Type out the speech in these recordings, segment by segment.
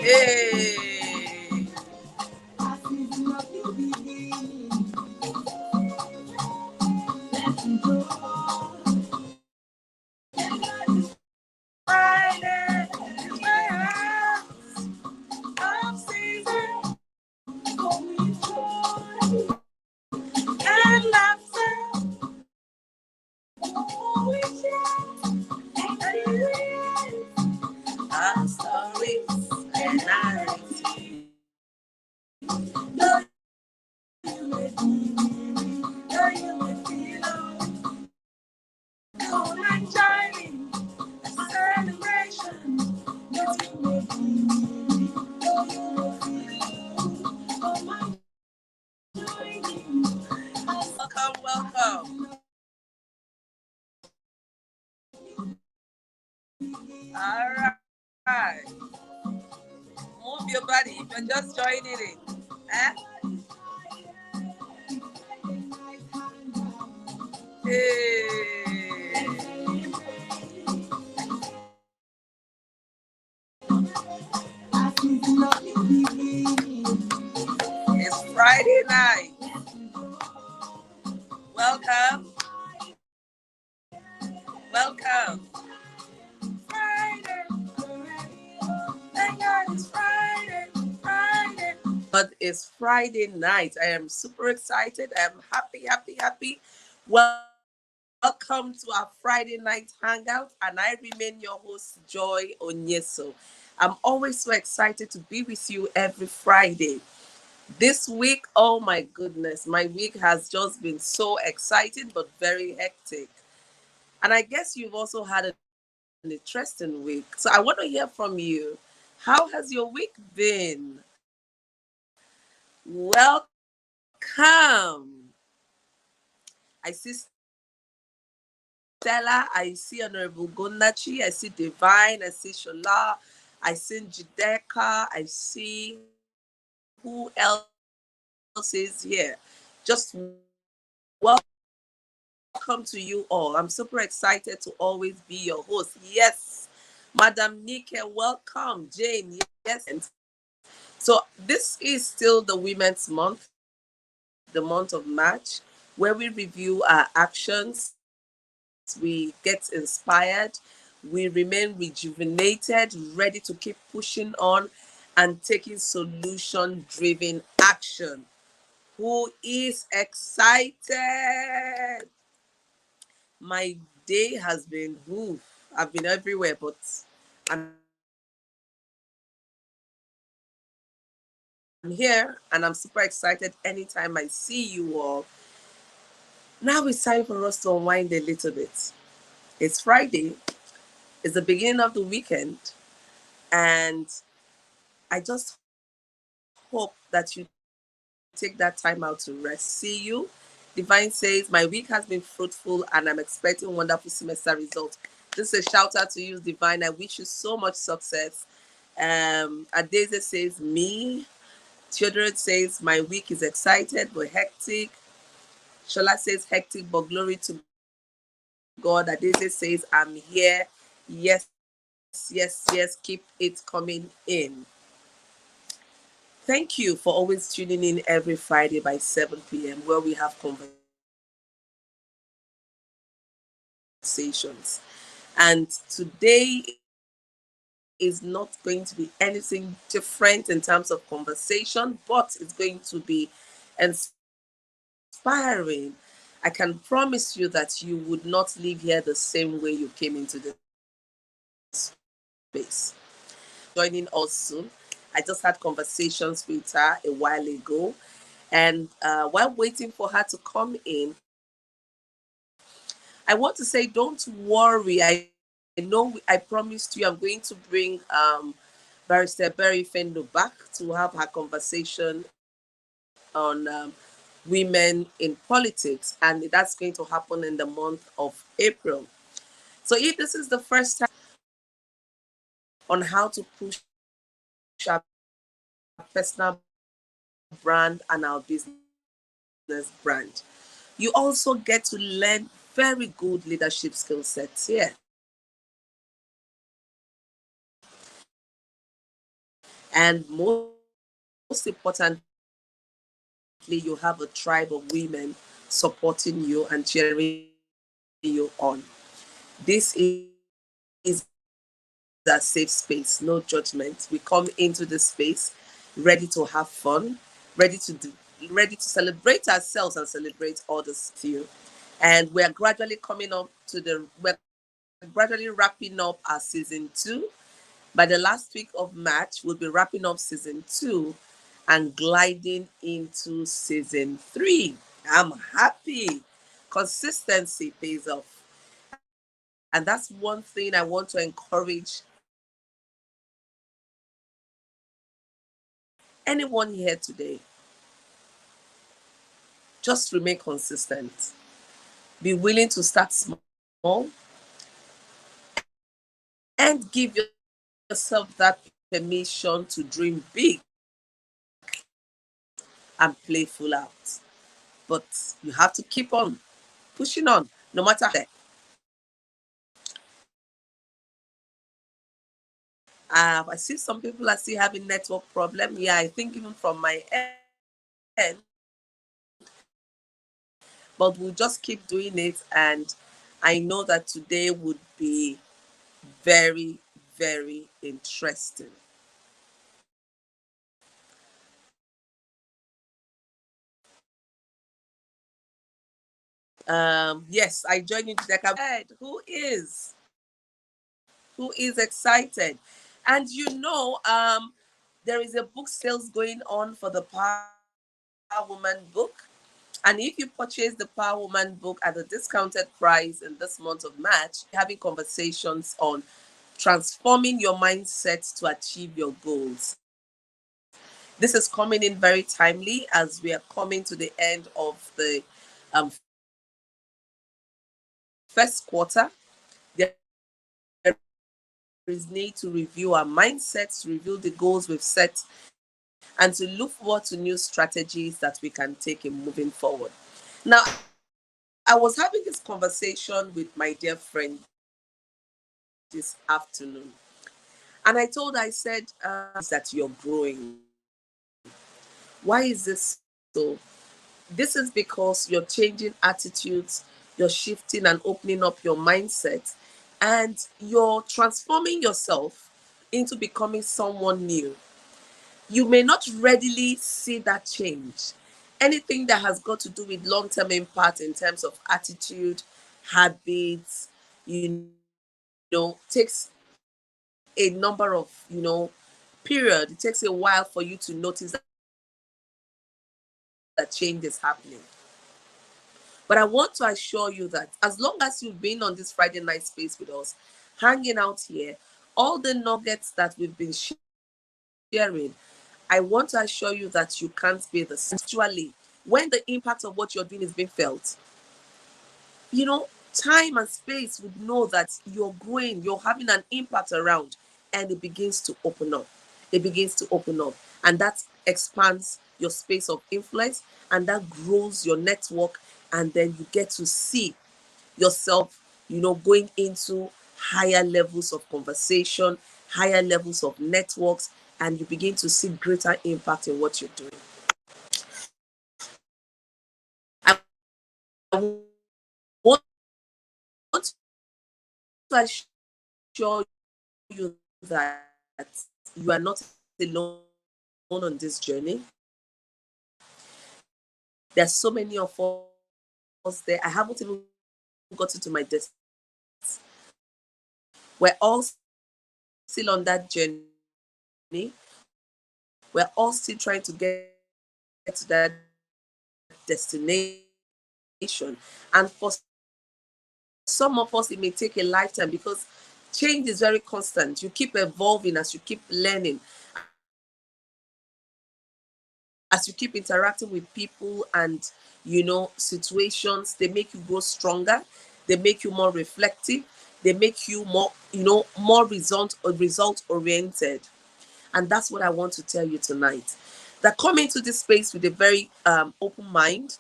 Hey. Friday, my house of season, and laughter, our stories and narratives. Welcome, welcome. All right. Move your body if you're just joining it. Eh? Hey. It's Friday night. Welcome. Welcome. Friday. Thank God it's Friday. Friday. But it's Friday night. I am super excited. I am happy. Welcome to our Friday night hangout, and I remain your host, Joy Onyesoh. I'm always so excited to be with you every Friday. This week, oh my goodness, my week has just been so exciting but very hectic. And I guess you've also had an interesting week. So I want to hear from you. How has your week been? Welcome. I see Stella, I see Honorable Gonachi, I see Divine, I see Shola, I see Jideka, I see who else is here. Just welcome to you all. I'm super excited to always be your host. Yes, Madam Nike, welcome. Jane, yes. And so this is still the Women's Month, the month of March, where we review our actions, we get inspired, we remain rejuvenated, ready to keep pushing on and taking solution driven action. Who is excited? My day has been woof. I've been everywhere, but I'm here and I'm super excited anytime I see you all. Now it's time for us to unwind a little bit. It's Friday, it's the beginning of the weekend, and I just hope that you take that time out to rest. See you. Divine says, my week has been fruitful and I'm expecting wonderful semester results. This is a shout out to you, Divine. I wish you so much success. Adeze says, me. Theodore says, my week is excited but hectic. Shola says, hectic but glory to God. Adeze says, I'm here. Yes, yes. Keep it coming in. Thank you for always tuning in every Friday by 7 p.m. where we have conversations. And today is not going to be anything different in terms of conversation, but it's going to be inspiring. I can promise you that you would not leave here the same way you came into this space. Joining us soon. I just had conversations with her a while ago. And while waiting for her to come in, I want to say, don't worry. I know I promised you I'm going to bring Barrister Berry Fendo back to have her conversation on women in politics, and that's going to happen in the month of April. So if this is the first time on how to push our personal brand and our business brand, you also get to learn very good leadership skill sets here. And most importantly, you have a tribe of women supporting you and cheering you on. This is a safe space, no judgment. We come into this space ready to have fun, ready to do, ready to celebrate ourselves and celebrate others with you. And we're gradually coming up to we're gradually wrapping up our season 2. By the last week of March, we'll be wrapping up season 2 and gliding into season 3. I'm happy. Consistency pays off. And that's one thing I want to encourage anyone here today. Just remain consistent. Be willing to start small and give yourself that permission to dream big and playful out. But you have to keep on pushing on, no matter how. I see some people are still having network problem. Yeah, I think even from my end, but we'll just keep doing it. And I know that today would be very, very interesting. Yes, I joined you today. Who is excited? And there is a book sales going on for the Power Woman book. And if you purchase the Power Woman book at a discounted price in this month of March, having conversations on transforming your mindset to achieve your goals. This is coming in very timely as we are coming to the end of the um, first quarter. There is need to review our mindsets, review the goals we've set, and to look forward to new strategies that we can take in moving forward. Now, I was having this conversation with my dear friend this afternoon, and I told her, I said, that you're growing. Why is this so? This is because you're changing attitudes, you're shifting and opening up your mindset, and you're transforming yourself into becoming someone new. You may not readily see that change. Anything that has got to do with long term impact in terms of attitude, habits, takes a number of, period. It takes a while for you to notice that change is happening. But I want to assure you that as long as you've been on this Friday night space with us, hanging out here, all the nuggets that we've been sharing, I want to assure you that you can't be the same. Actually, when the impact of what you're doing is being felt, time and space would know that you're growing, you're having an impact around, and it begins to open up. It begins to open up, and that expands your space of influence, and that grows your network, and then you get to see yourself, going into higher levels of conversation, higher levels of networks, and you begin to see greater impact in what you're doing. I want to assure you that you are not alone on this journey. There's so many of us there. I haven't even gotten to my desk. We're all still on that journey. We're all still trying to get to that destination. And for some of us, it may take a lifetime because Change is very constant. You keep evolving as you keep learning, as you keep interacting with people and, situations. They make you grow stronger. They make you more reflective. They make you more result oriented. And that's what I want to tell you tonight. That come into this space with a very open mind,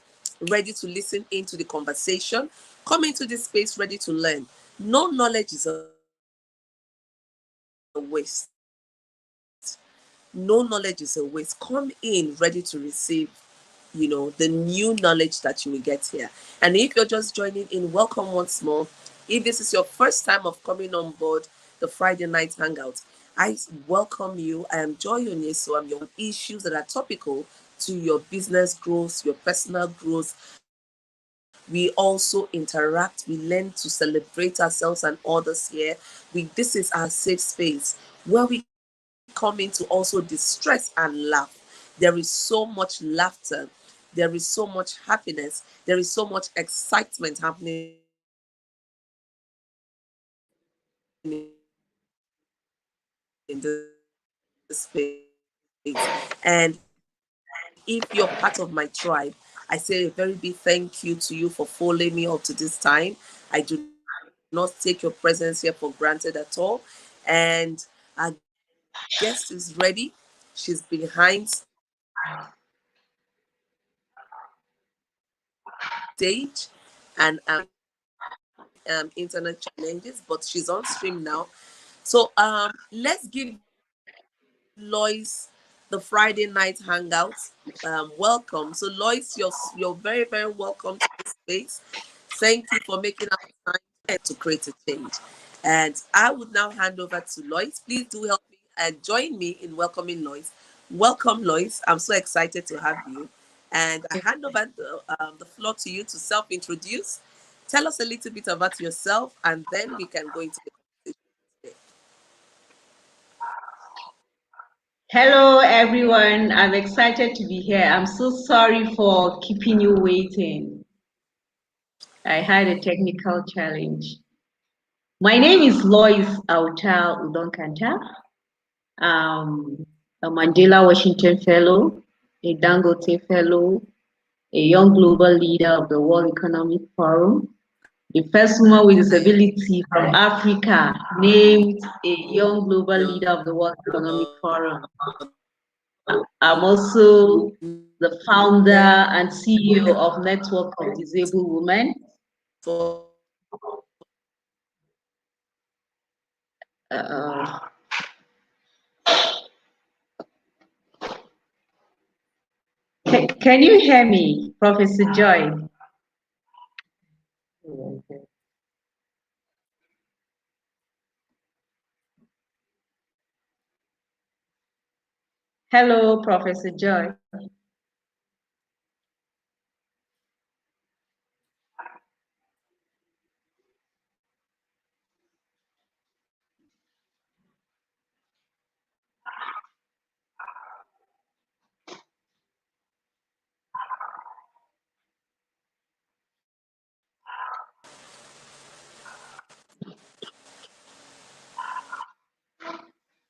ready to listen into the conversation. Come into this space ready to learn. No knowledge is a waste. No knowledge is a waste. Come in ready to receive, the new knowledge that you will get here. And if you're just joining in, welcome once more. If this is your first time of coming on board the Friday Night Hangout, I welcome you. I am Joy Onyesoh. I'm your host for this space, where we talk about issues that are topical to your business growth, your personal growth. We also interact, we learn to celebrate ourselves and others here. This is our safe space where we come in to also distress and laugh. There is so much laughter, there is so much happiness, there is so much excitement happening in this space. And if you're part of my tribe, I say a very big thank you to you for following me up to this space. And if you're part of my tribe, I say a very big thank you to you for following me up to this time. I do not take your presence here for granted at all. And our guest is ready. She's behind stage and internet challenges, but she's on stream now. So let's give Lois the Friday night hangout. Welcome. So Lois, you're very, very welcome to this space. Thank you for making our time to create a change. And I would now hand over to Lois. Please do help me and join me in welcoming Lois. Welcome, Lois. I'm so excited to have you. And I hand over the floor to you to self introduce. Tell us a little bit about yourself, and then we can go into the conversation today. Hello, everyone. I'm excited to be here. I'm so sorry for keeping you waiting. I had a technical challenge. My name is Lois Auta Udonkanta. I'm a Mandela Washington Fellow, a Dangote Fellow, a Young Global Leader of the World Economic Forum, the first woman with disability from Africa named a Young Global Leader of the World Economic Forum. I'm also the founder and CEO of Network of Disabled Women. Uh, can you hear me, Professor Joy? Hello, Professor Joy.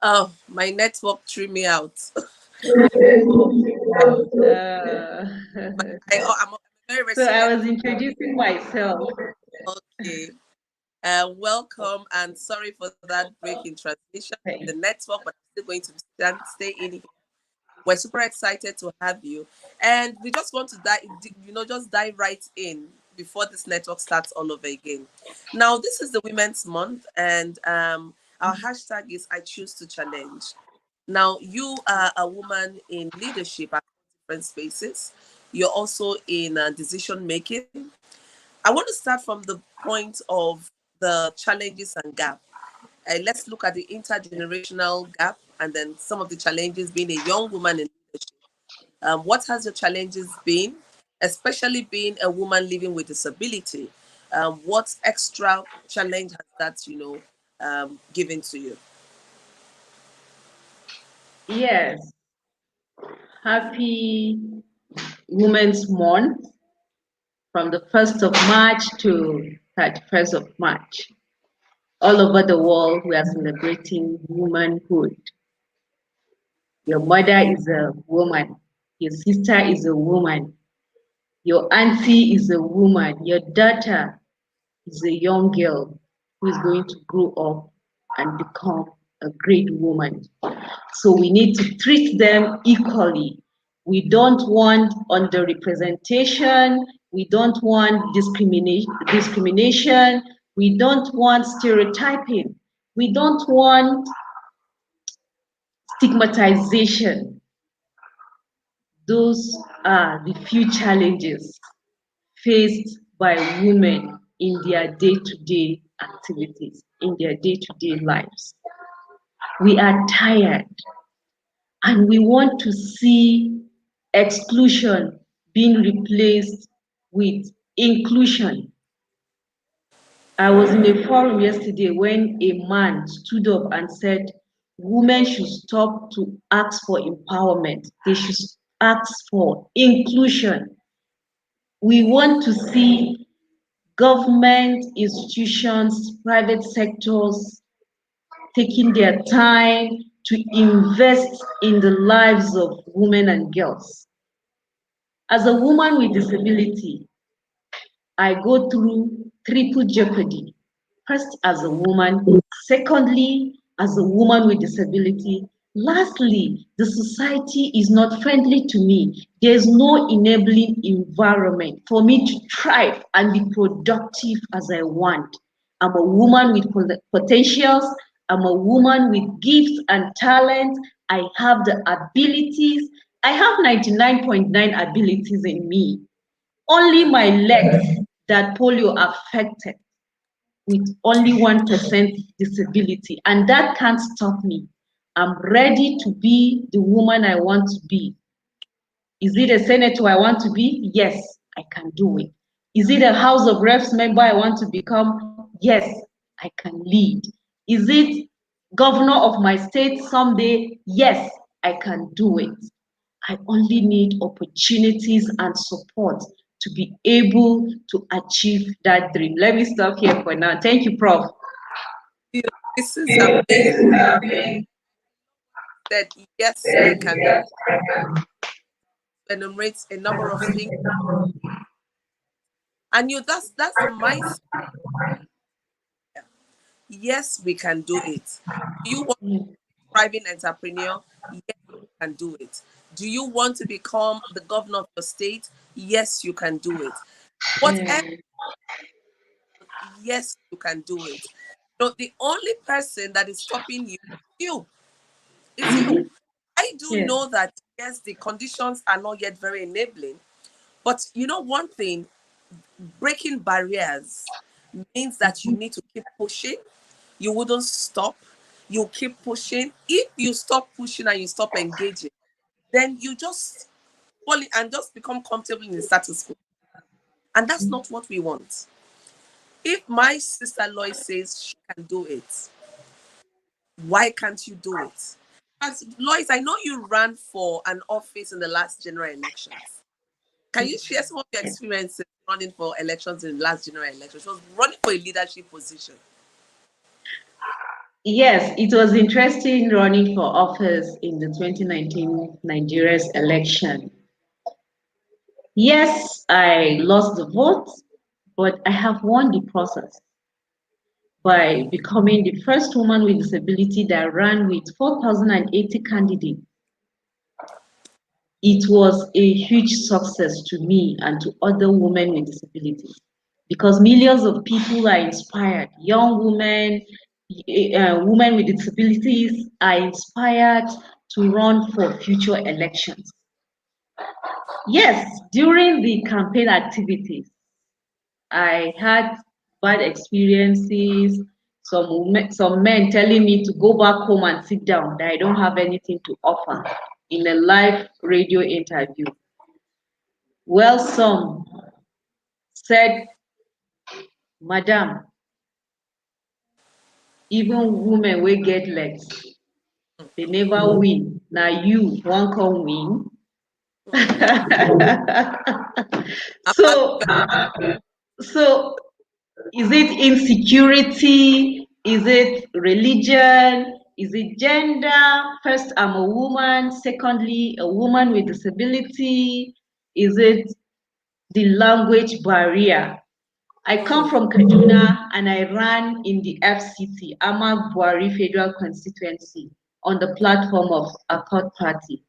Oh, my network threw me out. Uh, I'm a very so I resilient. was introducing myself. Okay. Welcome and sorry for that break in transmission, the network, but I'm still going to stay in here. We're super excited to have you, and we just want to just dive right in before this network starts all over again. Now, this is the Women's Month, and our hashtag is I choose to challenge. Now, you are a woman in leadership at different spaces. You're also in decision making. I want to start from the point of the challenges and gap. Let's look at the intergenerational gap and then some of the challenges being a young woman in leadership. What has your challenges been, especially being a woman living with disability? What extra challenge has that, given to you? Yes, happy Women's Month from the 1st of March to 31st of March. All over the world, we are celebrating womanhood. Your mother is a woman. Your sister is a woman. Your auntie is a woman. Your daughter is a young girl who is going to grow up and become a great woman. So we need to treat them equally. We don't want underrepresentation. We don't want discrimination. We don't want stereotyping. We don't want stigmatization. Those are the few challenges faced by women in their day-to-day activities, in their day-to-day lives. We are tired and we want to see exclusion being replaced with inclusion. I was in a forum yesterday when a man stood up and said, women should stop to ask for empowerment. They should ask for inclusion. We want to see government, institutions, private sectors taking their time to invest in the lives of women and girls. As a woman with disability, I go through triple jeopardy. First, as a woman, secondly, as a woman with disability. Lastly, the society is not friendly to me. There's no enabling environment for me to thrive and be productive as I want. I'm a woman with potentials. I'm a woman with gifts and talents. I have the abilities. I have 99.9 abilities in me. Only my legs that polio affected with only 1% disability, and that can't stop me. I'm ready to be the woman I want to be. Is it a senator I want to be? Yes, I can do it. Is it a House of Reps member I want to become? Yes, I can lead. Is it governor of my state someday? Yes, I can do it. I only need opportunities and support to be able to achieve that dream. Let me stop here for now. Thank you, Prof. This is amazing. That yes, we can enumerate a number of things, and that's the mindset. Yes, we can do it. Do you want to be a thriving entrepreneur? Yes, you can do it. Do you want to become the governor of your state? Yes, you can do it. Whatever, yes, you can do it. No, the only person that is stopping you, you, is you. I do Yes. know that yes, the conditions are not yet very enabling, but you know one thing, breaking barriers means that you need to keep pushing. You wouldn't stop. You keep pushing. If you stop pushing and you stop engaging, then you just fall and just become comfortable in the status quo. And that's not what we want. If my sister Lois says she can do it, why can't you do it? As Lois, I know you ran for an office in the last general elections. Can you share some of your experiences running for elections in the last general election? She was running for a leadership position. Yes, it was interesting running for office in the 2019 Nigeria's election. Yes, I lost the vote, but I have won the process by becoming the first woman with disability that ran with 4,080 candidates. It was a huge success to me and to other women with disabilities because millions of people are inspired. Young women, women with disabilities are inspired to run for future elections. Yes, during the campaign activities, I had bad experiences. Some men telling me to go back home and sit down, that I don't have anything to offer in a live radio interview. Well, some said, Madam, even women will get legs, they never win. Now you won't come win. I'm so, so is it insecurity? Is it religion? Is it gender? First, I'm a woman. Secondly, a woman with disability. Is it the language barrier? I come Mm, from Kaduna and I ran in the FCT, Ahmad Buhari Federal Constituency, on the platform of a third party.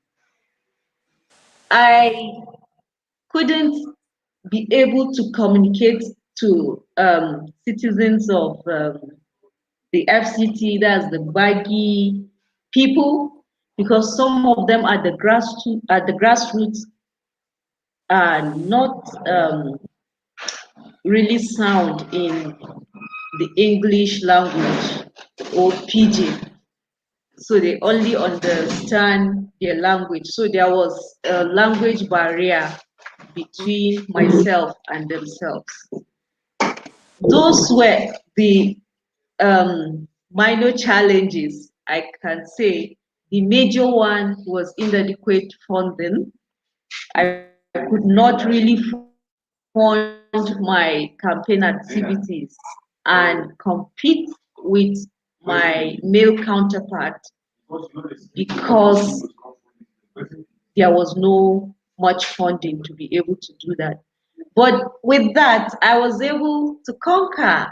I couldn't be able to communicate to citizens of the FCT, that's the baggy people, because some of them at the grassroots are not really sound in the English language or pidgin. So they only understand their language. So there was a language barrier mm, between myself and themselves. Those were the minor challenges, I can say. The major one was inadequate funding. I could not really fund my campaign activities and compete with my male counterpart because there was no much funding to be able to do that. But with that, I was able to conquer.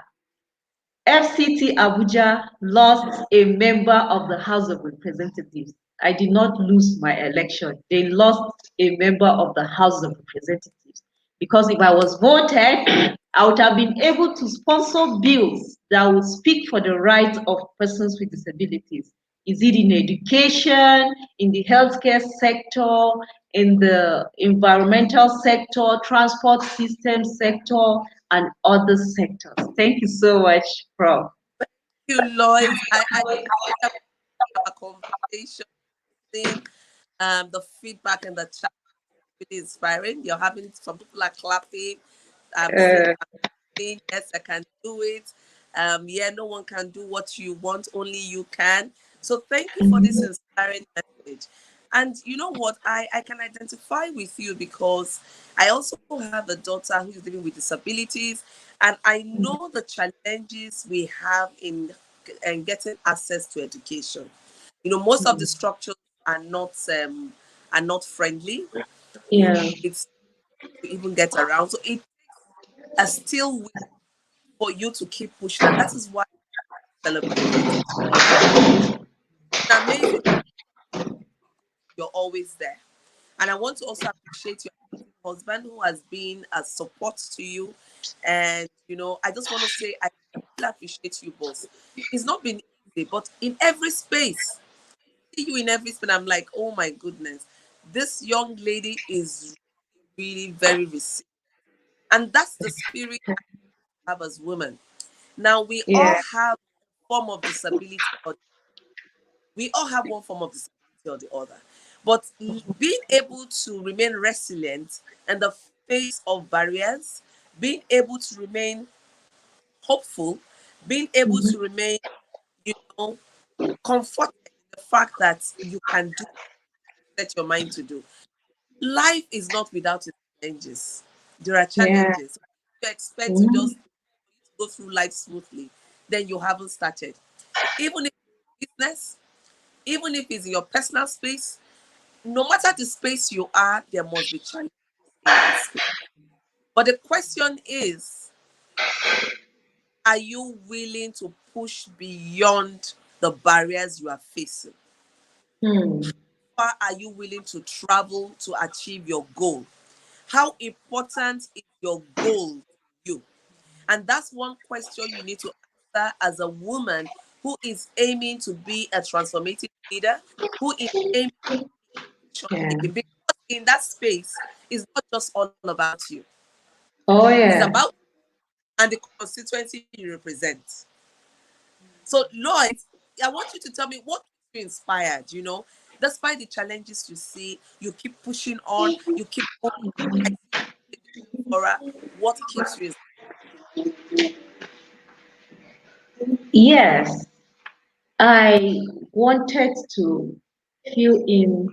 FCT Abuja lost a member of the House of Representatives. I did not lose my election. They lost a member of the House of Representatives. Because if I was voted, I would have been able to sponsor bills that would speak for the rights of persons with disabilities. Is it in education, in the healthcare sector, in the environmental sector, transport system sector, and other sectors? Thank you so much, Prof. you, Lois. I love our conversation, seeing the feedback in the chat really inspiring. You're having some people are clapping. Uh, I'm saying yes, I can do it. Yeah, no one can do what you want, only you can. So thank you for this mhm, inspiring message. And you know what? I can identify with you because I also have a daughter who is living with disabilities, and I know the challenges we have in getting access to education. You know, most of the structures are not friendly. yeah, It's to even get around. So it a still will for you to keep pushing, and that is why I celebrate it. It's amazing. You're always there. And I want to also appreciate your husband who has been a support to you. And, you know, I just want to say I really appreciate you both. It's not been easy, but in every space, see you in every space, I'm like, oh my goodness, this young lady is really very resilient. And that's the spirit I have as women. Now, we all yeah, have a form of disability, or we all have one form of disability or the other. But being able to remain resilient in the face of barriers, being able to remain hopeful, being able to mhm, remain, you know, comforted in the fact that you can do what set your mind to do. Life is not without its challenges. There are yeah, challenges. You expect to mhm, just go through life smoothly, then you haven't started. Even if it's business, even if it's in your personal space, no matter the space you are, there must be challenges in that space. But the question is, are you willing to push beyond the barriers you are facing? hmm, How far are you willing to travel to achieve your goal? How important is your goal to you? And that's one question you need to answer as a woman who is aiming to be a transformative leader, who is aiming action yeah. taking. Because in that space, it's not just all about you. Oh, It's yeah. about and the constituency you represent. So, Lloyd, I want you to tell me what keeps you inspired. You know, despite the challenges you see, you keep pushing on, you keep going. I see you for what keeps you. Yes, I wanted to fill in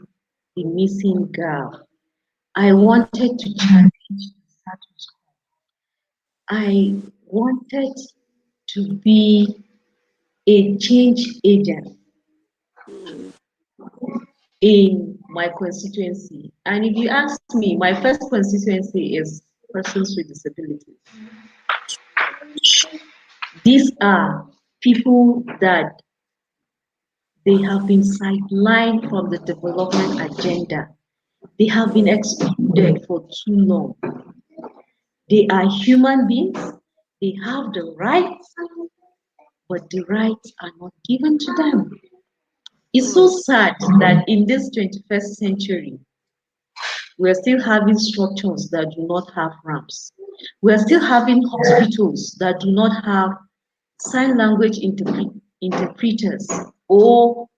the missing gap. I Mm, wanted to challenge the status quo. I wanted to be a change agent Mm. in my constituency. And if you ask me, my first constituency is persons with disabilities. These are people that they have been sidelined from the development agenda. They have been Mm. excluded for too long. They are human beings. They have the rights, but the rights are not given to them. It's so Mm. sad that in this 21st century, we're still having structures that do not have ramps. We're still Yeah. having hospitals that do not have sign language interpreters or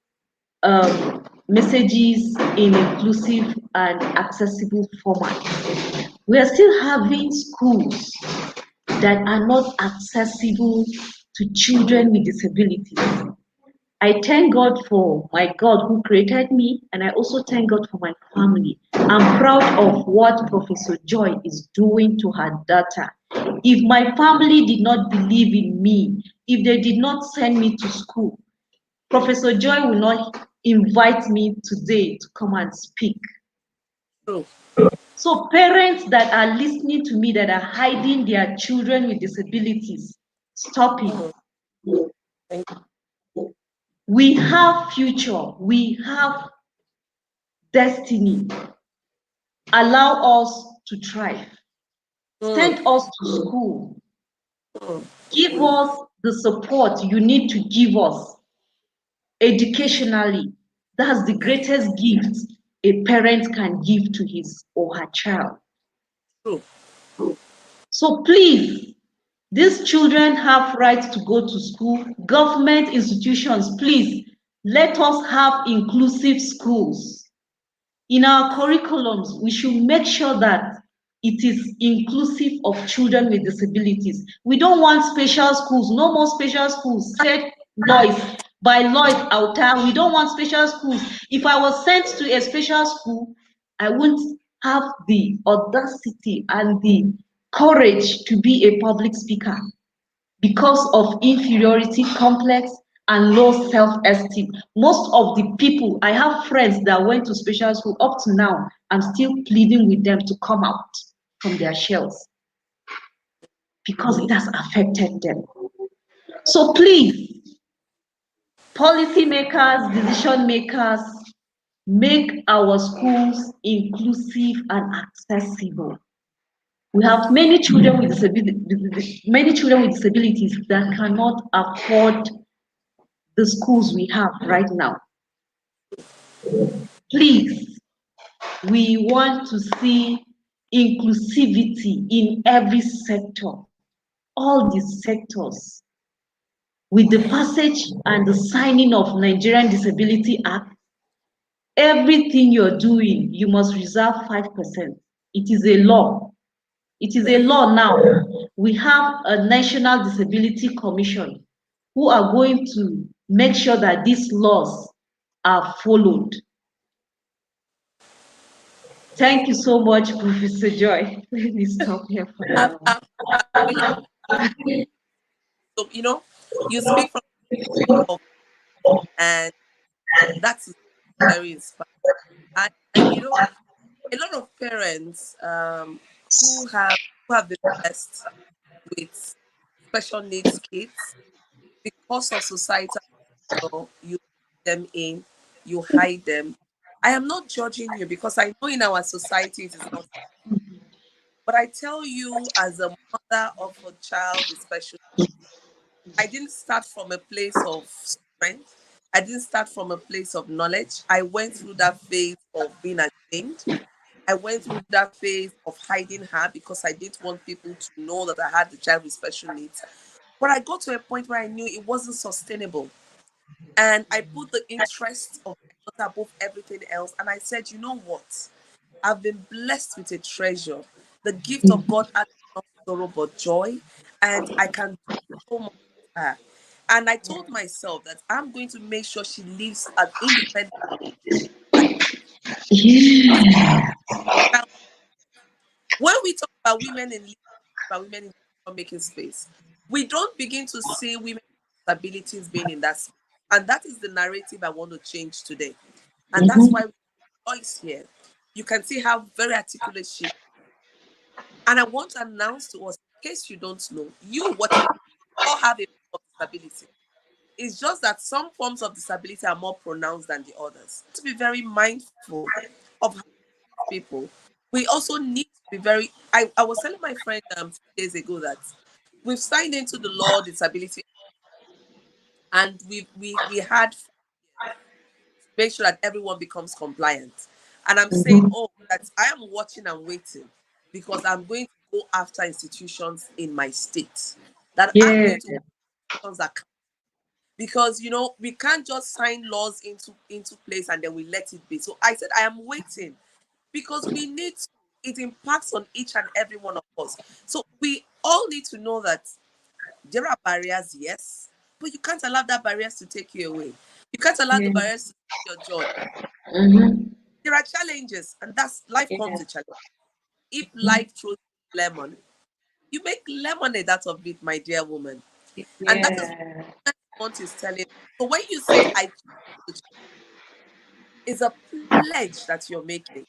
messages in inclusive and accessible format. We are still having schools that are not accessible to children with disabilities. I thank God for my God who created me, and I also thank God for my family. I'm proud of what Professor Joy is doing to her daughter. If my family did not believe in me, if they did not send me to school, Professor Joy will not invite me today to come and speak. True. So, parents that are listening to me that are hiding their children with disabilities, stop it. Mm. Thank We have future, we have destiny. Allow us to thrive. you. Mm. Send us to school. Mm. Give us the support you need to give us educationally. That's the Yeah. greatest gift a parent can give to his or her child. True. So please, these children have rights to go to school. Government institutions, please, let us have inclusive schools. In our curriculums, we should make sure that it is inclusive of children with disabilities. We don't want special schools, no more special schools, said Lois, by Lois Auta. We don't want special schools. If I was sent to a special school, I wouldn't have the audacity and the courage to be a public speaker because of inferiority complex and low self-esteem. Most of the people, I have friends that went to special school up to now, I'm still pleading with them to come out from their shells because it has affected them. So please, policymakers, decision makers, make our schools inclusive and accessible. We have many children with disabilities that cannot afford the schools we have right now. Please, we want to see inclusivity in every sector, all the sectors. With the passage and the signing of Nigerian Disability Act, everything you're doing, you must reserve 5%. It is a law. It is a Yeah. law now. We have a National Disability Commission who are going to make sure that these laws are followed. Thank you so much, Professor Joy. Let me stop here for I'm, now. I'm, I'm really so you speak from of and that's very inspiring. And a lot of parents who have been blessed with special needs kids because of societal pressure, you put them in, you hide them. I am not judging you because I know in our society it is not. But I tell you, as a mother of a child with special, I didn't start from a place of strength. I didn't start from a place of knowledge. I went through that phase of being ashamed. I went through that phase of hiding her because I didn't want people to know that I had the child with special needs. But I got to a point where I knew it wasn't sustainable. And I put the interest of my daughter above everything else. And I said, you know what? I've been blessed with a treasure. The gift of God adds not sorrow but joy. And I can do so much with her. And I told myself that I'm going to make sure she lives an independent life. Yeah. Now, when we talk about women in leadership, about women in making space, we don't begin to see women. disabilities being in that space. And that is the narrative I want to change today. And that's Mm-hmm. why Lois here. You can see how very articulate she is. And I want to announce to us, in case you don't know, you watching all have a form of disability. It's just that some forms of disability are more pronounced than the others. To be very mindful of how people, we also need to be very. I was telling my friend 2 days ago that we've signed into the law disability, and we had make sure that everyone becomes compliant. And I'm saying, Mm-hmm. oh, that I am watching and waiting because I'm going to go after institutions in my state. That I'm Yeah. going to hold institutions accountable because we can't just sign laws into place and then we let it be. So I said I am waiting because we need to, it impacts on each and every one of us. So we all need to know that there are barriers, yes, but you can't allow that barriers to take you away. You can't allow the Yeah. barriers to take your joy. Mm-hmm. There are challenges, and that's life comes Yeah. with challenge. If life throws you lemon, you make lemonade out of it, my dear woman. And that is Yeah. what I want is telling. So when you say I choose to, is a pledge that you're making.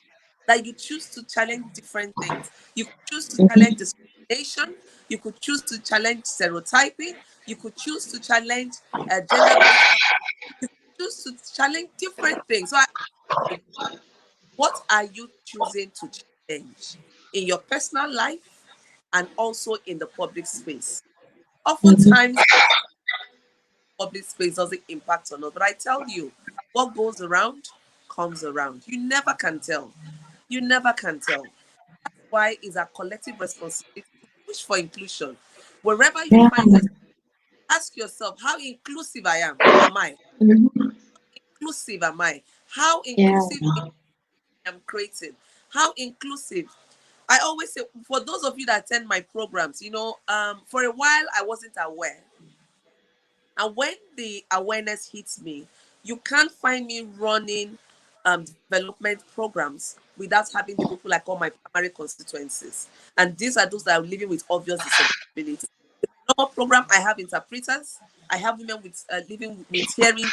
That you choose to challenge different things. You could choose to challenge Mm-hmm. discrimination. You could choose to challenge stereotyping. You could choose to challenge gender-based violence. You could choose to challenge different things. So I ask you, what are you choosing to challenge in your personal life and also in the public space? Mm-hmm. Oftentimes, public space doesn't impact on us, but I tell you, what goes around comes around. You never can tell. You never can tell. Why is our collective responsibility to push for inclusion? Wherever you Yeah. find yourself, ask yourself, how inclusive I am. Am I? Mm-hmm. Inclusive am I? How Yeah. inclusive I am creating? How inclusive? I always say, for those of you that attend my programs, for a while I wasn't aware. And when the awareness hits me, you can't find me running development programs without having the people like all my primary constituencies. And these are those that are living with obvious disabilities. Normal program, I have interpreters. I have women with living with hearing.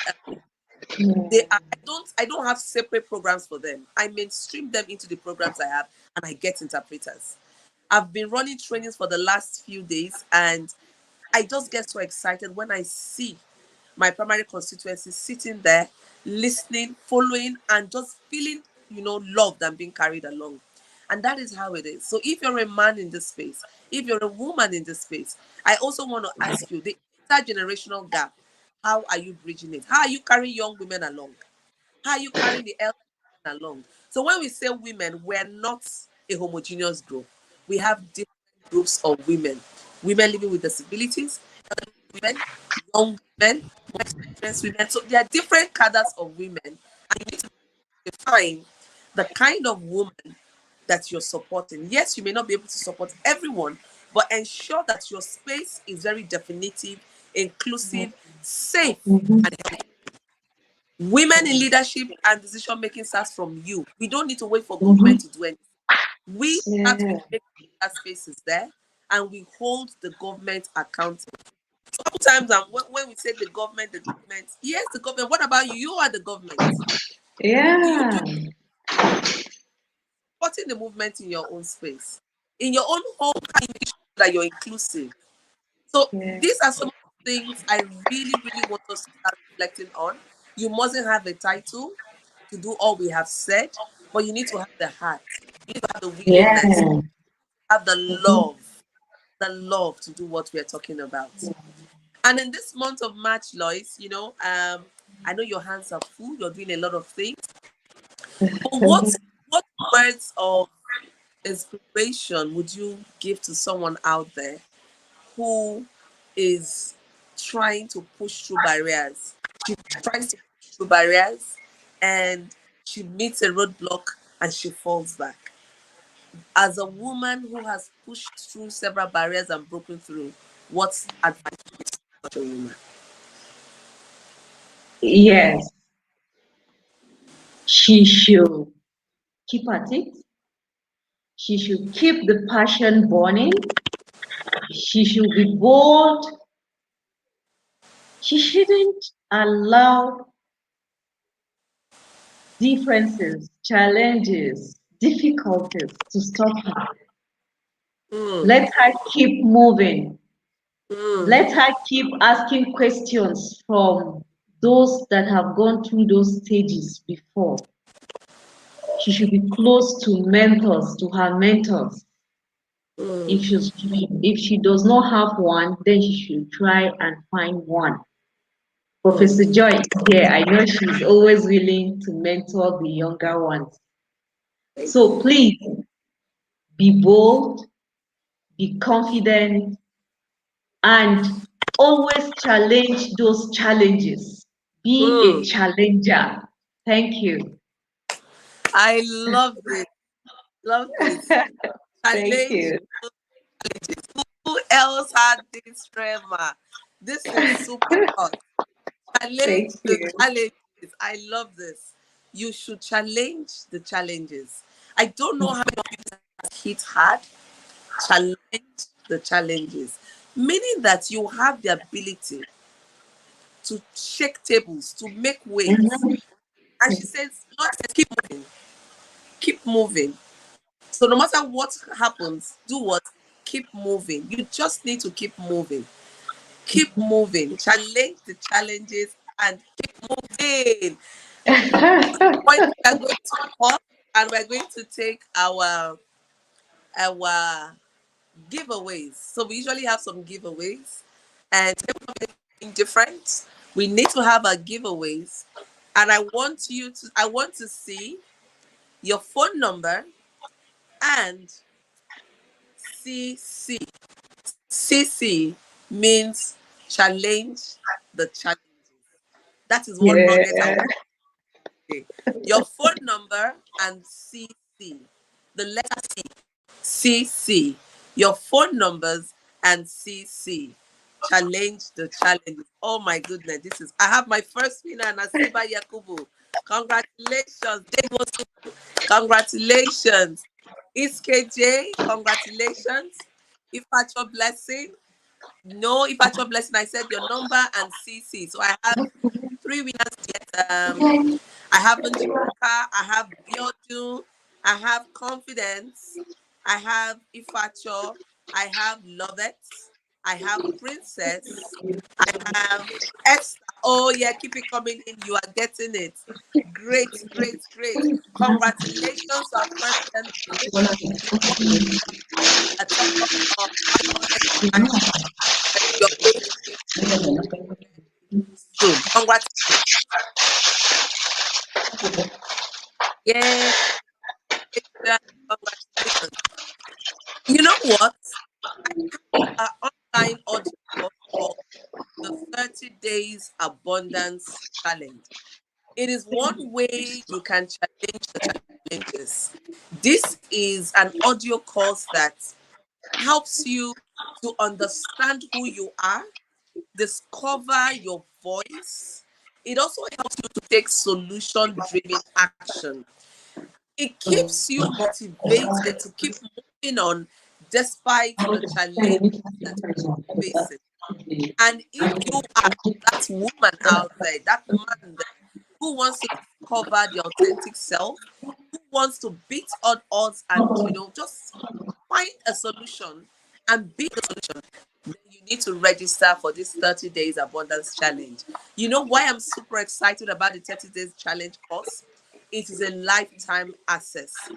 They are, I don't have separate programs for them. I mainstream them into the programs I have, and I get interpreters. I've been running trainings for the last few days, and I just get so excited when I see my primary constituency sitting there, listening, following, and just feeling, loved and being carried along. And that is how it is. So if you're a man in this space, if you're a woman in this space, I also want to ask you the intergenerational gap. How are you bridging it? How are you carrying young women along? How are you carrying the elderly along? So when we say women, we're not a homogeneous group. We have different groups of women. Women living with disabilities, women, young women, more experienced women. So there are different cadres of women, and you need to define the kind of woman that you're supporting. Yes, you may not be able to support everyone, but ensure that your space is very definitive, inclusive, safe, Mm-hmm. and women in leadership and decision making starts from you. We don't need to wait for Mm-hmm. government to do anything. We have to Yeah. make that space is there, and we hold the government accountable. Sometimes when we say the government, yes, the government. What about you? You are the government. What will you Yeah. do supporting the movement in your own space? In your own home, how you make sure that you're inclusive? So Yeah. these are some of the things I really, really want us to start reflecting on. You mustn't have a title to do all we have said, but you need to have the heart. You need to have the willingness, Yeah. have Mm-hmm. the love to do what we are talking about. And in this month of March, Lois, I know your hands are full. You're doing a lot of things. But what words of inspiration would you give to someone out there who is trying to push through barriers? She tries to push through barriers and she meets a roadblock and she falls back. As a woman who has pushed through several barriers and broken through, what advice would you give to such a woman? Yes. She should keep at it. She should keep the passion burning. She should be bold she shouldn't allow differences, challenges, difficulties to stop her. Mm, Let her keep moving. mm, Let her keep asking questions from those that have gone through those stages before. She should be close to mentors, to her mentors. mm. If she does not have one, then she should try and find one. Professor Mm. Joy is here. I know she's always willing to mentor the younger ones. Thank So you. please be bold, be confident, and always challenge those challenges. Be a Mm. challenger. Thank you. I love this. Love this. Thank Challenge you. those challenges. Who else had this tremor? This is super hot. Challenge Thank the you. challenges. I love this. You should challenge the challenges. I don't know how many of you have hit hard. Challenge the challenges. Meaning that you have the ability to shake tables, to make waves. Mhm. And she says, Lord says, keep moving, keep moving. So no matter what happens, do what? Keep moving. You just need to keep moving. Keep moving. Challenge the challenges and keep moving. At this point, we are going to pause and we're going to take our giveaways. So we usually have some giveaways, and today we're doing something different. We need to have our giveaways, and I want to see your phone number and CC. CC means challenge the challenges. That is one Yeah. nugget I want to say. Your phone number and CC. The letter C. CC. Your phone numbers and CC. Challenge the challenges. Oh my goodness. I have my first winner, Nasiba Yakubu. Congratulations. Congratulations. Iske congratulations. If at your blessing, no, if at your blessing, I said your number and CC. So I have three winners yet. I have Njuka, I have Biodu, I have Confidence, I have Ifacho, I have Lovett, I have Princess, I have Esther. Oh yeah, keep it coming in. You are getting it. Great, great, great. Congratulations to our first 10 people. You will be a top of my you're going to soon. Congratulations. Yeah, congratulations. You know what? An online audio course called the 30 Days Abundance Challenge. It is one way you can challenge the challenges. This is an audio course that helps you to understand who you are, discover your voice. It also helps you to take solution driven action. It keeps you motivated to keep moving on despite the challenges that you're facing. And if you are that woman out there, that man there, who wants to discover the authentic self, who wants to beat on odds and just find a solution and be the solution, then you need to register for this 30 days abundance challenge. You know why I'm super excited about the 30 days challenge course? It is a lifetime access,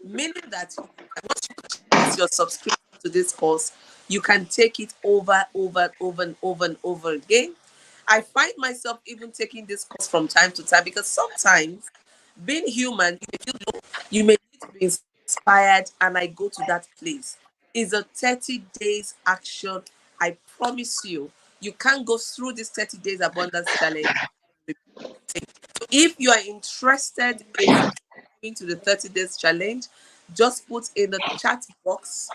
meaning that once you purchase your subscription to this course, you can take it over and over again. I find myself even taking this course from time to time because sometimes, being human, you may feel low, you may need to be inspired, and I go to that place. It's a 30 days action. I promise you, you can't go through this 30 days abundance challenge. So if you are interested in subscribing to the 30 days challenge, just put in the chat box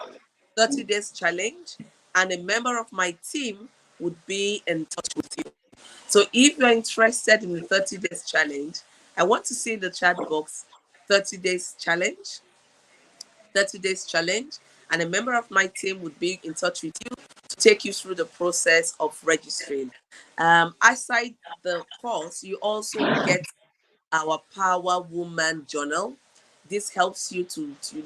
30 days challenge, and a member of my team would be in touch with you. So if you're interested in the 30 days challenge, I want to see in the chat box 30 days challenge, 30 days challenge, and a member of my team would be in touch with you to take you through the process of registering. Aside the course, you also get our Power Woman Journal. This helps you to take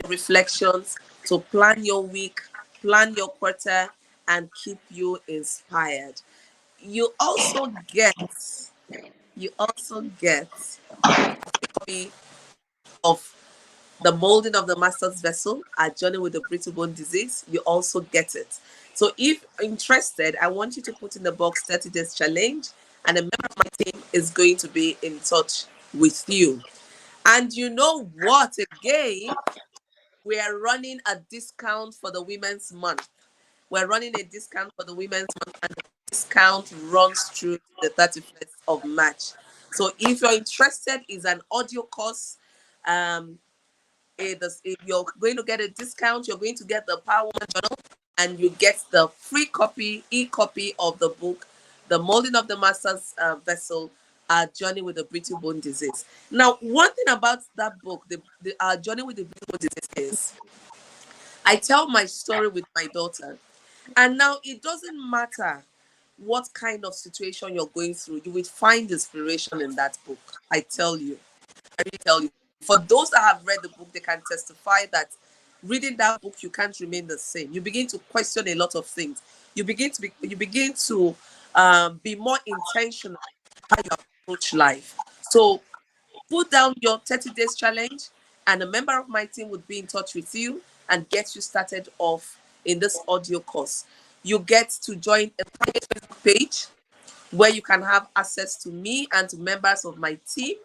reflections, to plan your week, plan your quarter, and keep you inspired. You also get a copy of the molding of the master's vessel, a journey with the brittle bone disease. You also get it. So if interested, I want you to put in the box 30 days challenge, and a member of my team is going to be in touch with you. And you know what? Again, we are running a discount for the Women's Month. We're running a discount for the Women's Month, and the discount runs through the 31st of March. So if you're interested, is an audio course. Um, if you're going to get a discount, you're going to get the Power Woman Journal, and you get the free copy, e-copy of the book, The Molding of the Master's Vessel, Journey with the Brittle Bone Disease. Now, one thing about that book, the Journey with the Brittle Bone Disease, is I tell my story with my daughter. And now it doesn't matter what kind of situation you're going through, you will find inspiration in that book. I tell you. I really tell you. For those that have read the book, they can testify that reading that book, you can't remain the same. You begin to question a lot of things. You begin to be more intentional how you approach life. So put down your 30 days challenge, and a member of my team would be in touch with you and get you started off in this audio course. You get to join a private Facebook page where you can have access to me and to members of my team.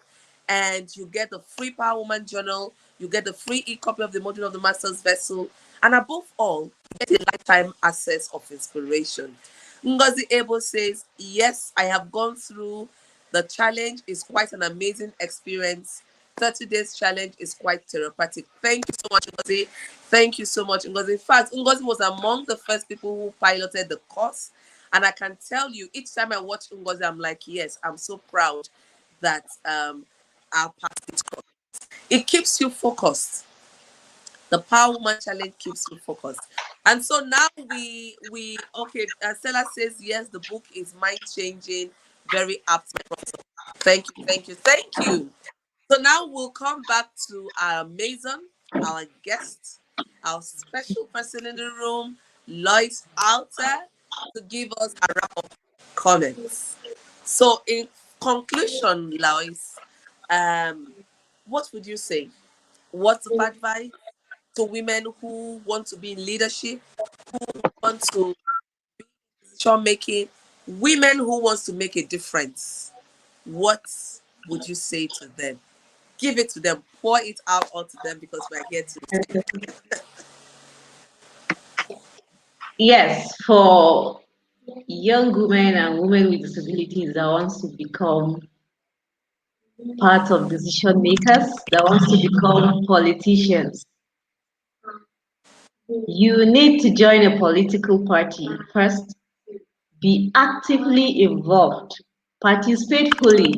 And you get the free Power Woman Journal, you get the free e-copy of the Model of the Master's Vessel, and above all, you get a lifetime access of inspiration. Ngozi Ebo says, yes, I have gone through the challenge. Is quite an amazing experience. 30 days challenge is quite therapeutic. Thank you so much, Ngozi. Thank you so much, Ngozi. In fact, Ngozi was among the first people who piloted the course. And I can tell you, each time I watch Ngozi, I'm like, yes, I'm so proud that I'll pass this course. It keeps you focused. The Power Woman Challenge keeps you focused. And so now we okay. Stella says yes, the book is mind changing, very apt. Thank you, thank you, thank you. So now we'll come back to our Mason, our guest, our special person in the room, Lois Auta, to give us a wrap up comments. So in conclusion, Lois, um, what would you say? What's the advice to women who want to be in leadership, want to decision making, women who wants to make a difference? What would you say to them? Give it to them, pour it out onto them, because we're here to receive. Yes, for young women and women with disabilities that wants to become part of decision makers, that wants to become politicians, you need to join a political party first. Be actively involved, participate fully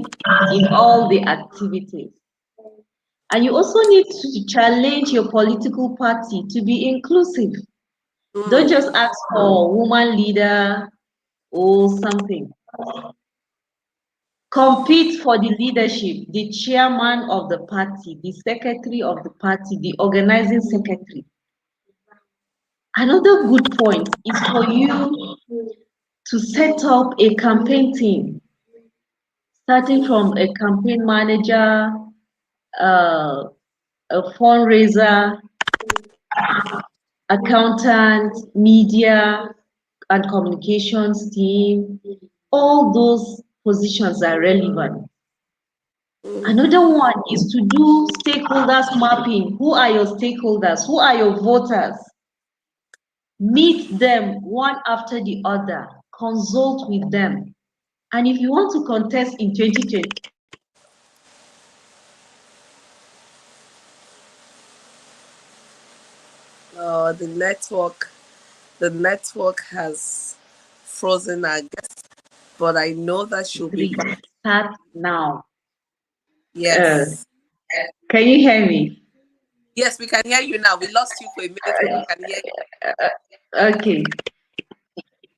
in all the activities. And you also need to challenge your political party to be inclusive. Don't Mm, just ask for woman leader or something. Compete for the leadership, the chairman of the party, the secretary of the party, the organizing secretary. Another good point is for you to set up a campaign team, starting from a campaign manager, uh, a fundraiser, accountant, media and communications team. All those positions are relevant. mm, Another one is to do stakeholders mapping. Who are your stakeholders? Who are your voters? Meet them one after the other. Consult with them. And if you want to contest in 2020, the network has frozen our guest, but I know that she'll be back. start now. Uh, Yes. can you hear me? Yes, we can hear you now. We lost you for a minute, but we can hear you. Okay.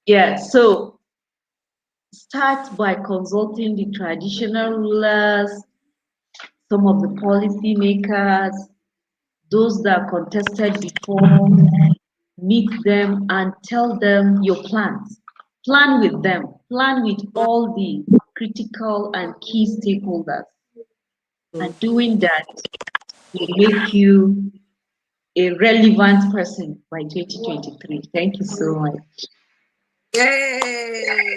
Yeah. So start by consulting the traditional rulers, some of the policy makers, those that contested before, meet them and tell them your plans. Plan with them, plan with all the critical and key stakeholders. Mm. And doing that will make you a relevant person by 2023. Thank you so much. Yay!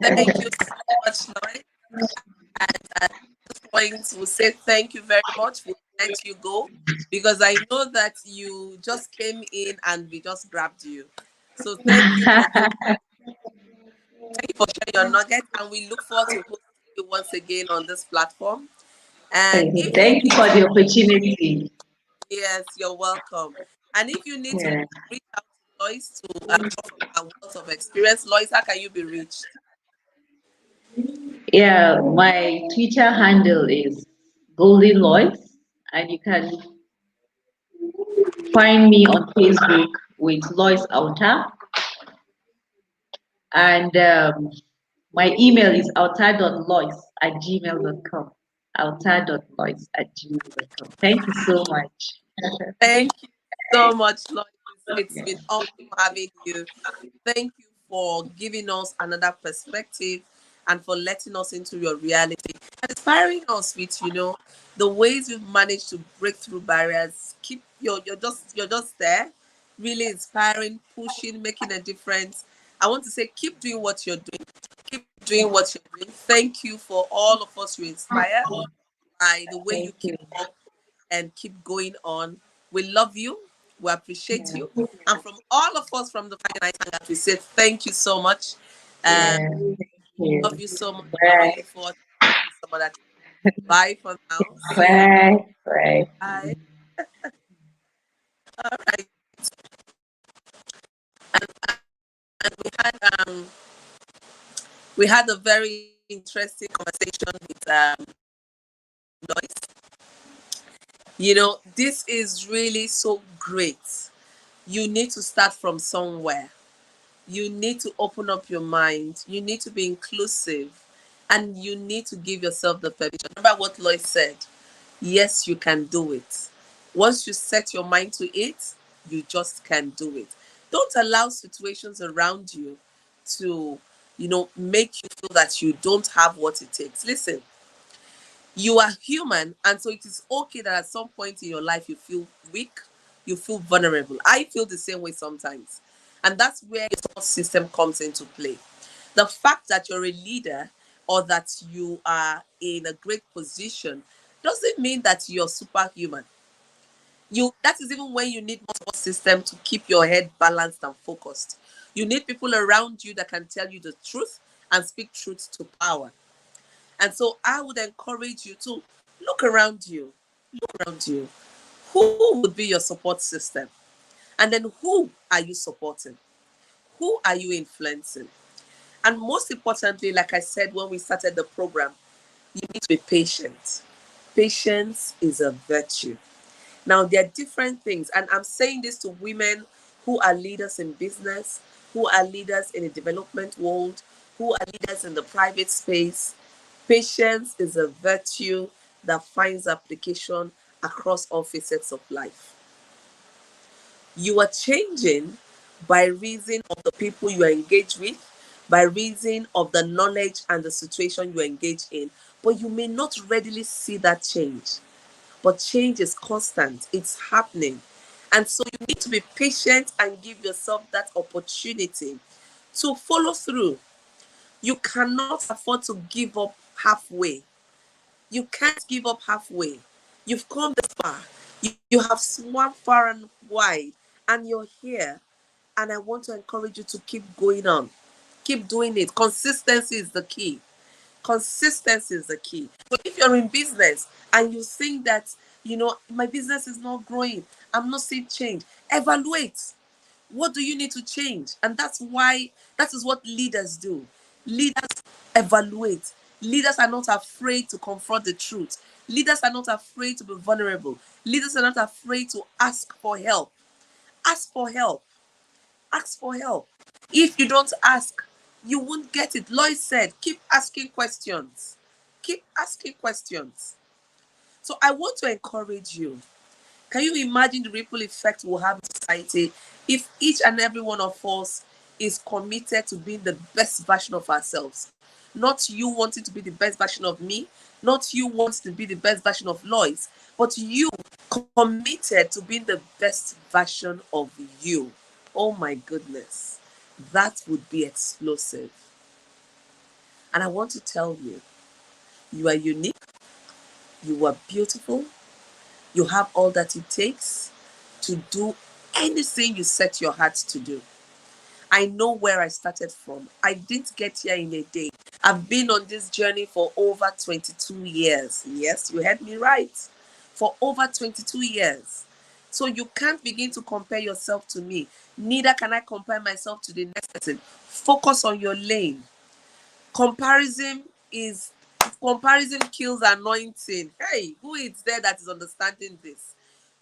Thank you so much, Lois. And at this point, we'll say thank you very much. We'll let you go because I know that you just came in and we just grabbed you. So thank you for sharing your nuggets, and we look forward to hosting you once again on this platform. And if you Thank you need for to the opportunity. yes, you're welcome. And if you need to Yeah. reach out to Lois to draw from her wealth of experience, Lois, how can you be reached? Yeah, my Twitter handle is Golden Lois, and you can find me on Facebook with Lois Auta, and my email is auta.lois@gmail.com. Auta.lois@gmail.com. Thank you so much. Thank you so much, Lois. It's been awesome having you. Thank you for giving us another perspective and for letting us into your reality and inspiring us with, the ways you've managed to break through barriers. Keep you're just there, really inspiring, pushing, making a difference. I want to say keep doing what you're doing. Keep doing what you're doing. Thank you for all of us you inspire by the way you Thank keep you. up and keep going on. We love you. We appreciate you. And from all of us from the Friday Night Hangout, we say thank you so much. Yeah, And thank you. love you so much. And we Bye. look forward to seeing you some other time. Bye for now. See you. Bye. Bye. Bye. All right. And we had a very interesting conversation with Lois. This is really so great. You need to start from somewhere. You need to open up your mind. You need to be inclusive. And you need to give yourself the permission. Remember what Lois said. Yes, you can do it. Once you set your mind to it, you just can do it. Don't allow situations around you to, make you feel that you don't have what it takes. Listen, you are human, and so it is okay that at some point in your life you feel weak, you feel vulnerable. I feel the same way sometimes, and that's where your support system comes into play. The fact that you're a leader or that you are in a great position doesn't mean that you're superhuman. That is even when you need more support system to keep your head balanced and focused. You need people around you that can tell you the truth and speak truth to power. And so I would encourage you to look around you. Look around you. Who would be your support system? And then who are you supporting? Who are you influencing? And most importantly, like I said when we started the program, you need to be patient. Patience is a virtue. Now, there are different things, and I'm saying this to women who are leaders in business, who are leaders in the development world, who are leaders in the private space. Patience is a virtue that finds application across all facets of life. You are changing by reason of the people you are engaged with, by reason of the knowledge and the situation you engage in, but you may not readily see that change. But change is constant, it's happening. And so you need to be patient and give yourself that opportunity to follow through. You cannot afford to give up halfway. You can't give up halfway. You've come this far. You have swum far and wide, and you're here. And I want to encourage you to keep going on. Keep doing it. Consistency is the key. Consistency is the key. So if you're in business and you think that, my business is not growing, I'm not seeing change, evaluate. What do you need to change? And that is what leaders do. Leaders evaluate. Leaders are not afraid to confront the truth. Leaders are not afraid to be vulnerable. Leaders are not afraid to ask for help. Ask for help. Ask for help. If you don't ask, you won't get it. Lois said, keep asking questions. Keep asking questions. So I want to encourage you. Can you imagine the ripple effect we'll have in society if each and every one of us is committed to being the best version of ourselves? Not you wanting to be the best version of me, not you wanting to be the best version of Lois, but you committed to being the best version of you. Oh my goodness, that would be explosive. And I want to tell you, you are unique, you are beautiful, you have all that it takes to do anything you set your heart to do. I know where I started from. I didn't get here in a day. I've been on this journey for over 22 years. Yes, you heard me right. For over 22 years. So you can't begin to compare yourself to me. Neither can I compare myself to the next person. Focus on your lane. Comparison is comparison kills anointing. Hey, who is there that is understanding this?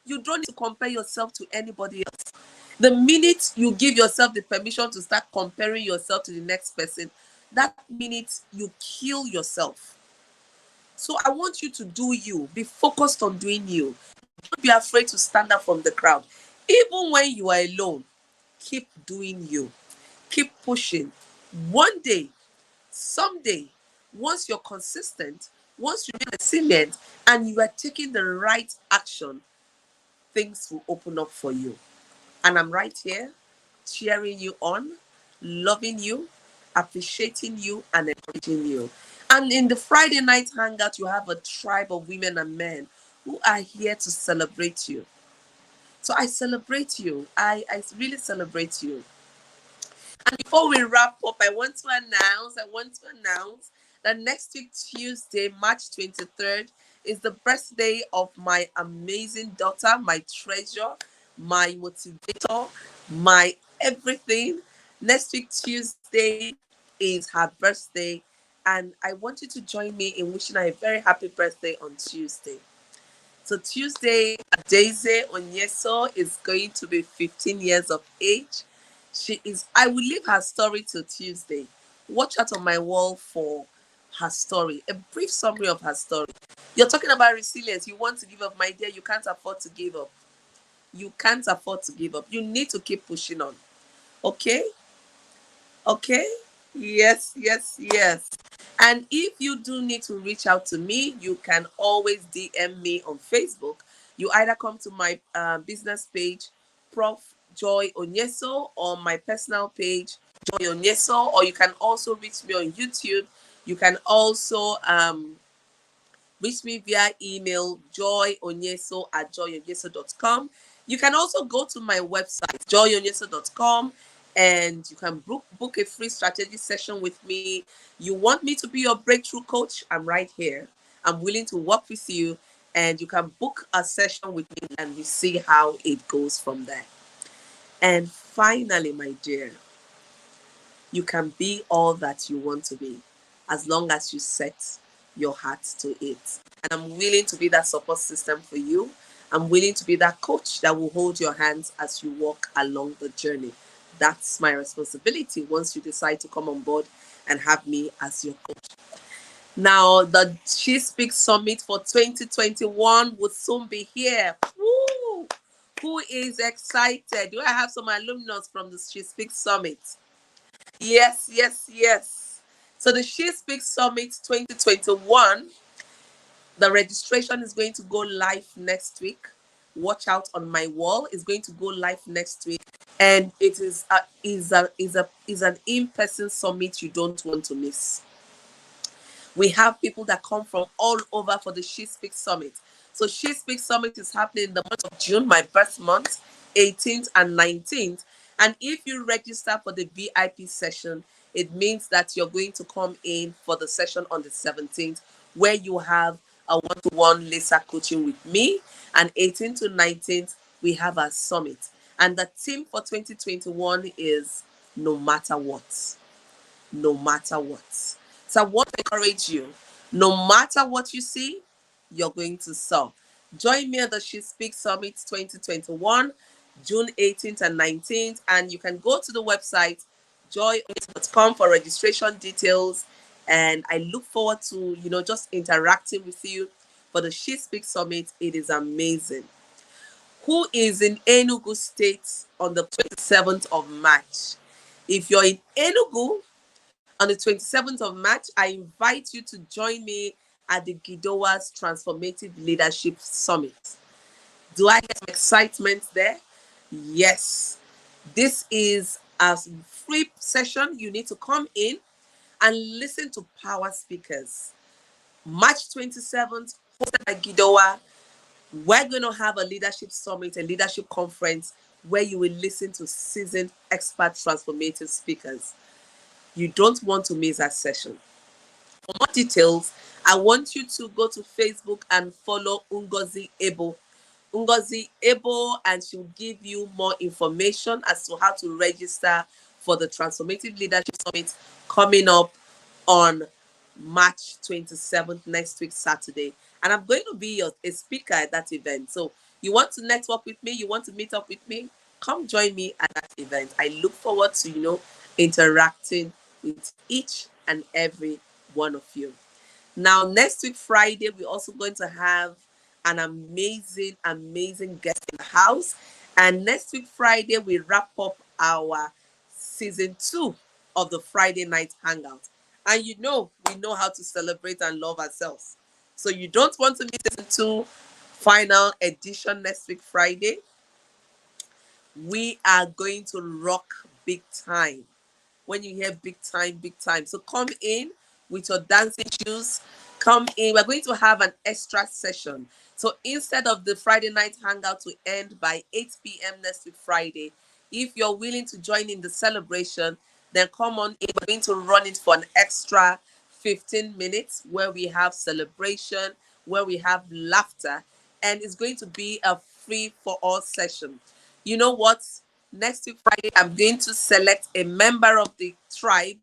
You don't need to compare yourself to anybody else. The minute you give yourself the permission to start comparing yourself to the next person, that minute you kill yourself. So I want you to do you. Be focused on doing you. Don't be afraid to stand up from the crowd. Even when you are alone, keep doing you. Keep pushing. One day, someday, once you're consistent, once you're resilient, and you are taking the right action, things will open up for you. And I'm right here, cheering you on, loving you, appreciating you, and encouraging you. And in the Friday night hangout, you have a tribe of women and men who are here to celebrate you. So I celebrate you. I really celebrate you. And before we wrap up, I want to announce that next week, Tuesday, March 23rd, is the birthday of my amazing daughter, my treasure, my motivator, my everything. Next week, Tuesday, is her birthday. And I want you to join me in wishing her a very happy birthday on Tuesday. So Tuesday, Daisy Onyesoh is going to be 15 years of age. She is, I will leave her story till Tuesday. Watch out on my wall for her story, a brief summary of her story. You're talking about resilience. You want to give up, my dear. You can't afford to give up. You can't afford to give up. You need to keep pushing on. Okay? Okay? Yes, yes, yes. And if you do need to reach out to me, you can always DM me on Facebook. You either come to my business page, Prof. Joy Onyesoh, or my personal page, Joy Onyesoh, or you can also reach me on YouTube. You can also reach me via email, joyonyesoh@joyonyesoh.com. You can also go to my website, joyonyesoh.com, and you can book a free strategy session with me. You want me to be your breakthrough coach? I'm right here. I'm willing to work with you, and you can book a session with me and we see how it goes from there. And finally, my dear, you can be all that you want to be as long as you set your heart to it. And I'm willing to be that support system for you. I'm willing to be that coach that will hold your hands as you walk along the journey. That's my responsibility once you decide to come on board and have me as your coach. Now, the She Speaks Summit for 2021 will soon be here. Woo! Who is excited? Do I have some alumnus from the She Speaks Summit? Yes, yes, yes. So the She Speaks Summit 2021, the registration is going to go live next week. Watch out on my wall. It's going to go live next week, and it is an in-person summit you don't want to miss. We have people that come from all over for the She Speaks Summit. So She Speaks Summit is happening in the month of June, my birth month, 18th and 19th. And if you register for the VIP session, it means that you're going to come in for the session on the 17th, where you have a one-to-one laser coaching with me. And 18th to 19th, we have a summit. And the theme for 2021 is no matter what. No matter what. So I want to encourage you, no matter what you see, you're going to solve. Join me at the She Speaks Summit 2021. June 18th and 19th. And you can go to the website joy.com for registration details. And I look forward to, just interacting with you for the She Speaks Summit. It is amazing. Who is in Enugu State on the 27th of March? If you're in Enugu on the 27th of March, I invite you to join me at the Gidowa's Transformative Leadership Summit. Do I get some excitement there? Yes. This is a free session. You need to come in and listen to power speakers. March 27th, hosted by Gidowa, we're going to have a leadership summit, a leadership conference where you will listen to seasoned expert transformative speakers. You don't want to miss that session. For more details, I want you to go to Facebook and follow Ngozi Ebo. Ngozi Ebo, and she'll give you more information as to how to register for the Transformative Leadership Summit coming up on March 27th, next week, Saturday. And I'm going to be a speaker at that event. So you want to network with me, you want to meet up with me, come join me at that event. I look forward to, interacting with each and every one of you. Now, next week, Friday, we're also going to have an amazing, amazing guest in the house. And next week, Friday, we wrap up our season 2 of the Friday Night Hangout. And we know how to celebrate and love ourselves. So you don't want to miss season 2 final edition next week, Friday. We are going to rock big time. When you hear big time, big time. So come in with your dancing shoes. Come in. We're going to have an extra session. So instead of the Friday night hangout to end by 8 p.m. next week, Friday, if you're willing to join in the celebration, then come on in. We're going to run it for an extra 15 minutes where we have celebration, where we have laughter, and it's going to be a free for all session. You know what? Next week, Friday, I'm going to select a member of the tribe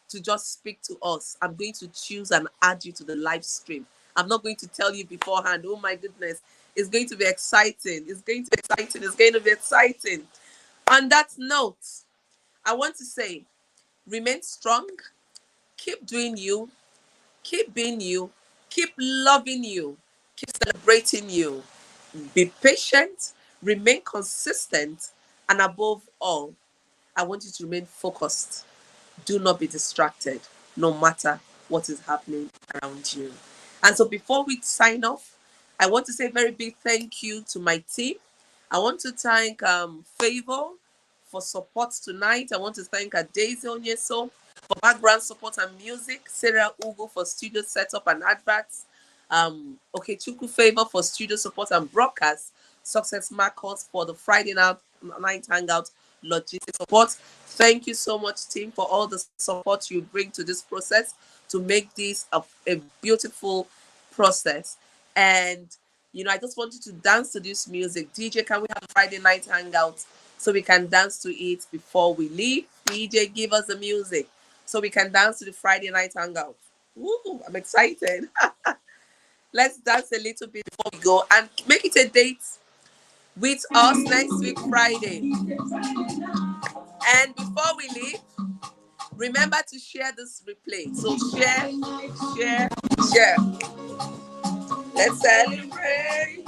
to just speak to us. I'm going to choose and add you to the live stream. I'm not going to tell you beforehand. Oh my goodness. It's going to be exciting. It's going to be exciting. It's going to be exciting. On that note, I want to say, remain strong. Keep doing you. Keep being you. Keep loving you. Keep celebrating you. Be patient. Remain consistent. And above all, I want you to remain focused. Do not be distracted, no matter what is happening around you. And so before we sign off, I want to say a very big thank you to my team. I want to thank Favor for support tonight. I want to thank Daisy Onyesoh for background support and music, Sarah Ugo for studio setup and adverts, Okechukwu Favor for studio support and broadcast, Success Marcos for the Friday night hangout logistics support. Thank you so much, team, for all the support you bring to this process to make this a beautiful process. And I just want you to dance to this music. DJ, can we have a Friday night hangout so we can dance to it before we leave? DJ, give us the music so we can dance to the Friday night hangout. Woo, I'm excited. Let's dance a little bit before we go and make it a date with us next week, Friday. And before we leave, remember to share this replay. So share, share, share. Let's celebrate.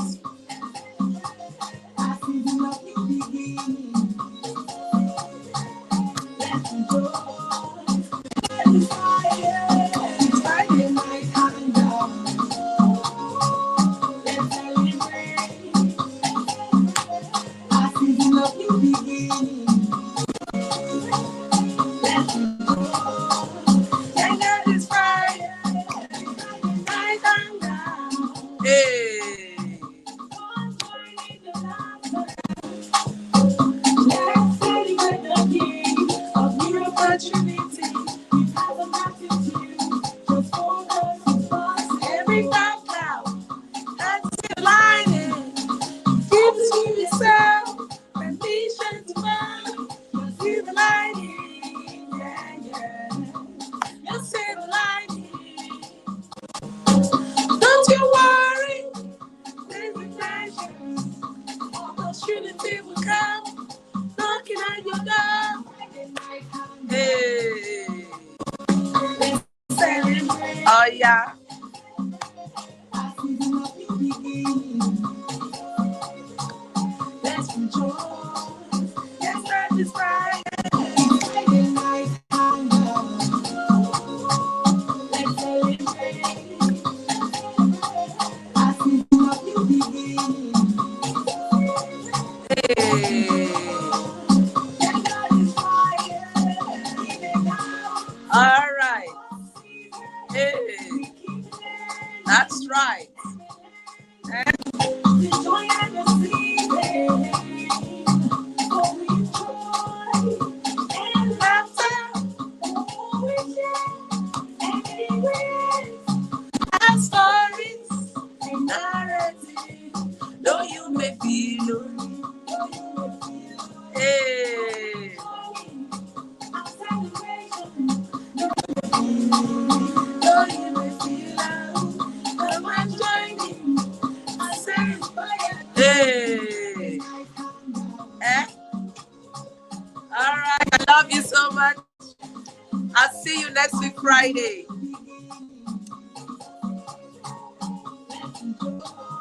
Hey. Let's rejoice. Yes, that is Friday. Friday night hangout. Let's celebrate. A season of new beginning. Hey. Yes, that is Friday. All right. Hey. That's right. And the joy and the sleeping. Oh, we joy and laughter. Oh, we share anywhere. Our stories and narratives. Though you may feel lonely. Hey. Our celebration. Though you may feel out. Come and join me. I say fire. Hey. Eh? All right. I love you so much. I'll see you next week, Friday.